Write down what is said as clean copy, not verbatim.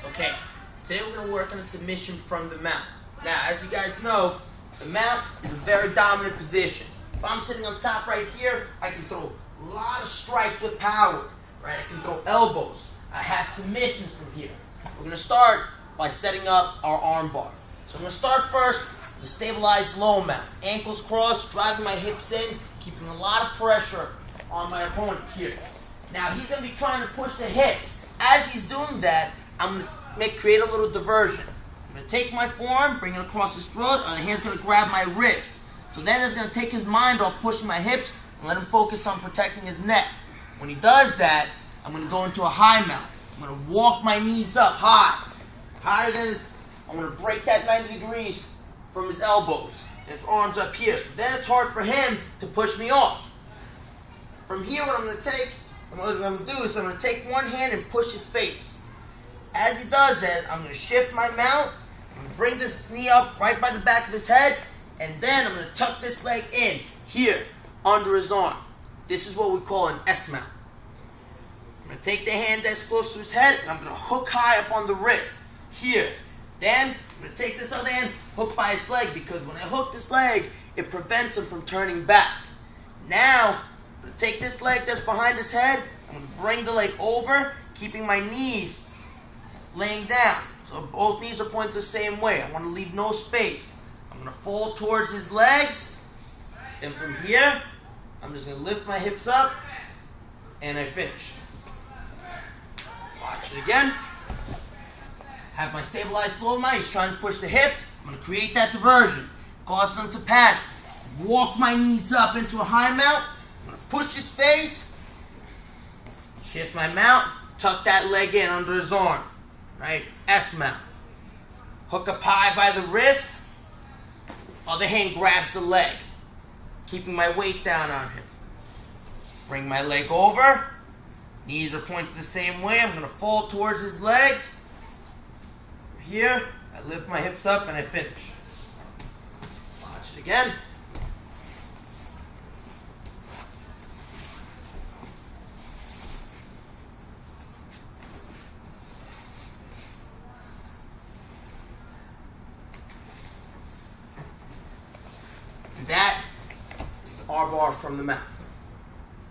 Okay, today we're going to work on a submission from the mount. Now, as you guys know, the mount is a very dominant position. If I'm sitting on top right here, I can throw a lot of strikes with power. Right? I can throw elbows. I have submissions from here. We're going to start by setting up our arm bar. So I'm going to start first with a stabilized low mount. Ankles crossed, driving my hips in, keeping a lot of pressure on my opponent here. Now he's going to be trying to push the hips. As he's doing that, I'm going to create a little diversion. I'm going to take my forearm, bring it across his throat, and the hand's going to grab my wrist. So then it's going to take his mind off pushing my hips and let him focus on protecting his neck. When he does that, I'm going to go into a high mount. I'm going to walk my knees up high. Higher than his, I'm going to break that 90 degrees from his elbows. His arms up here. So then it's hard for him to push me off. From here, what I'm going to do is I'm going to take one hand and push his face. As he does that, I'm going to shift my mount. I'm going to bring this knee up right by the back of his head. And then I'm going to tuck this leg in here under his arm. This is what we call an S mount. I'm going to take the hand that's close to his head and I'm going to hook high up on the wrist here. Then I'm going to take this other hand, hook by his leg, because when I hook this leg, it prevents him from turning back. Now, I'm going to take this leg that's behind his head, I'm going to bring the leg over, keeping my knees laying down. So both knees are pointed the same way. I want to leave no space. I'm going to fold towards his legs, and from here, I'm just going to lift my hips up, and I finish. Watch it again. Have my stabilized slow mount. He's trying to push the hips. I'm going to create that diversion. Cause him to panic. Walk my knees up into a high mount. I'm going to push his face. Shift my mount. Tuck that leg in under his arm. Right? S mount. Hook up high by the wrist. Other hand grabs the leg. Keeping my weight down on him. Bring my leg over. Knees are pointed the same way. I'm going to fold towards his legs. Here, I lift my hips up and I finish. Watch it again. And that is the Armbar from the mount.